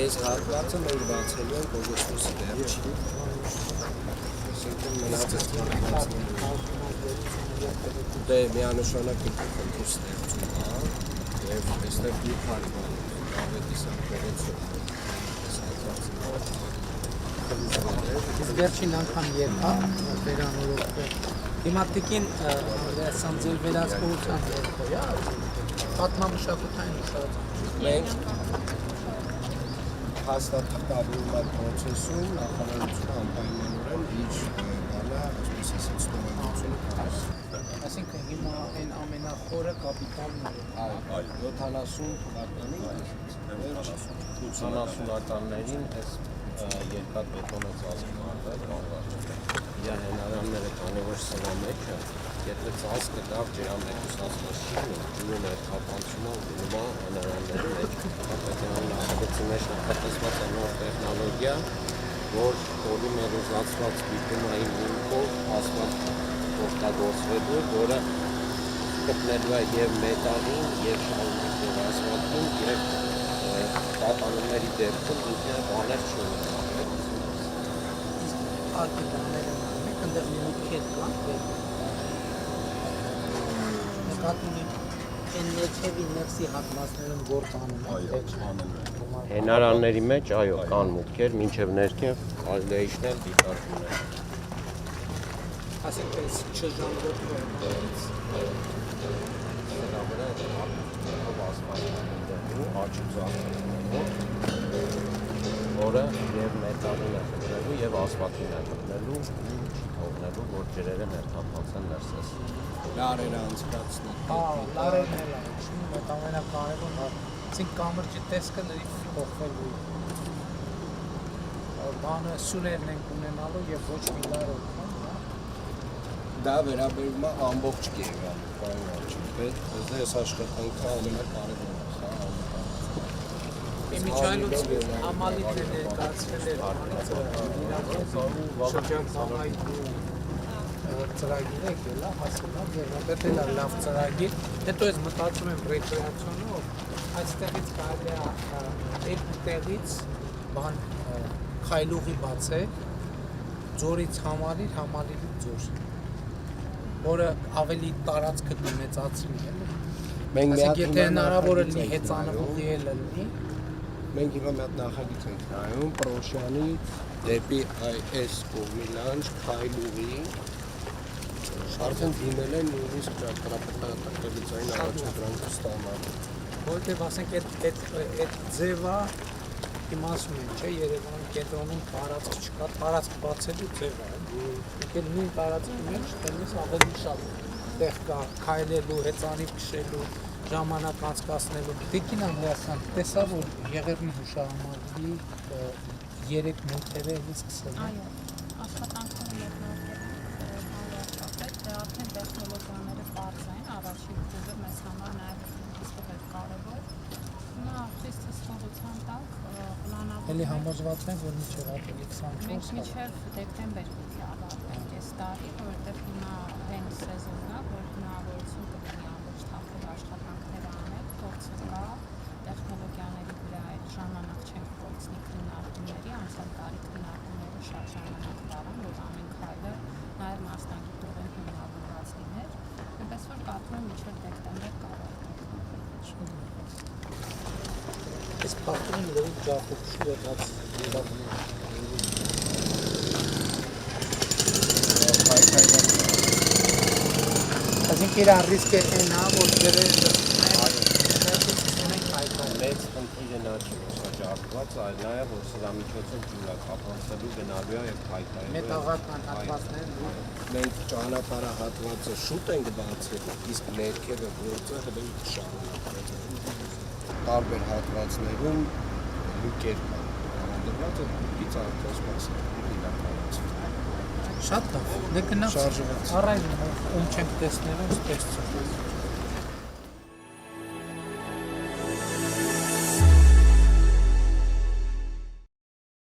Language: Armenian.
Այս հատվածը մենք բացելու ենք օգոստոսի վերջին։ Այսինքն մնացած հատվածները դե միանշանակ ինքնություն ստեղծում է եւ այստեղ մի քանի բան ավետիսան վերեցում Իսկ վերջին անգամ եկա վերանորոգվել թեմատիկին ասեմ ձեր վերահսկողության երկու պատմամշակութային ուշադրություն մենք հաստատում այդ պրոցեսում նախարարությունը անպայմանորեն իր բանը այսպես ասած ստորագրությունը կար Այսինքն հիմա այն ամենախորը կապիտալն է այո 70 թվականին 80-ականներին այս երկաթ բետոնը ծածկում արվել հենարանները կանի ոչ սնա մեջը եթե ծածկը դավ ջրամեկուսացված չի ջուրը ներթափանցումը գնում է հենարանների մեջ պետական նախագծի մեջ նախատեսված է նոր տեխնոլոգիա որ պոլիմերիզացված բիտումային հիմքով ասֆալտ օգտագործվելու որը գտնելու է եւ մետալին եւ շարունակող ասֆալտին եւ տատանումների դեպքում ինքը բաներ չունի ակտիվները այնտեղ մուտքեր կան նկատում եմ այն ներքևի ներսի հատվածներում գործ անում են հենարանների մեջ այո կան մուտքեր մինչև ներքև կարելի է իջնել դիտարկումներ ասենք չժանգոտվող դրա վրա որը եւ մետալին է գտնելու եւ ասֆալտին է գտնելու չի թողնելու որ ջրերը ներթափանցեն ներսես լարերը անցկացնել լարերն էլ են այդ ամենակարևորն է ցինկ կամրջի տեսքը լրիվ փոխվելու բանը սուներն են ունենալու եւ ոչ մի լարով դա վերաբերում է ամբողջ Կիևյանը պարոն Վարչապետ այս աշխատանքը ամենակարևորն է Իմիջայլուց համալիք է ներկայացրել էր շրջանցամային ծրագիր եք էլա հասնա ձեռնարկել է լավ ծրագիր հետո ես մտածում եմ ռեկրեացիոնով այստեղից կարելի է երկու տեղից բան քայլուղի բացել ձորից համալիր համալիրից ձոր որը ավելի տարածքը կմեծացնի էլի մենք եթե հնարավոր է լինի հեծանվողի է լինի մենք հիմա մի հատ նախագիծ ենք նայում Պրոշյանի դեպի այս կողմի լանջ քայլուղի արդեն դիմել են նույնիսկ ճարտարապետական առաջադրանքը ստանալ որտեղ ասենք այդ ձևը իմ ասում եմ չէ Երևանի կենտրոնում տարածք չկա տարածք բացելու ձև է եկել նույն տարածքի մեջ տենիս ավելի շատ տեղ կա քայլելու հեծանիվ քշելու ժամանակ անցկացնելու Տիկին Անդրեասյան տեսա որ Եղեռնի հուշահամալիրի 3 նյութերը էլի սկսել են այո աշխատանքները մեկնարկել դե արդեն տեխնոլոգիաները բարձ են առաջին փուլը մեզ համար նաև իսկով է կարևոր հիմա խիստ հսկողության տակ պլանավորվում էլի համոզված են որ մինչև ապրիլի 24 մենք մինչև դեկտեմբեր պիտի ավարտենք այս տարի որովհետև հիմա այն սեզոնն է որ հնարավորություն կունի ամբողջ թափով աշխատանքներ անել փորձը կա տեխնոլոգիաների վրա այդ ժամանակ չենք փորձնի քննարկումների անցյալ տարի քննարկումները շատ ժամանակ տարան որ ամեն քայլը նաև մասնագիտորեն հիմնավորված լիներ այնպես որ կարծում եմ մինչև դեկտեմբեր կարող Այս փաստորեն լրիվ ջախուշի եղած Այսինքն իր ռիսկը այն է, որ դերը մեծ խնդիրը նա չի շրջապատված, այլ նաև որ սրա միջոցով ջուրը կապանցելու գնալու է եւ քայքայելու մետաղական հատվածներն մենք ճանապարհահատվածը շուտ ենք բացել իսկ ներքևը գործը հենց շարունակվել տարբեր հատվածներում լուկեր կան համադրված է դից արդեն սպասել իրականացվում շատ լավ դե գնաց առայժմ ում չենք տեսնելու ստեսցում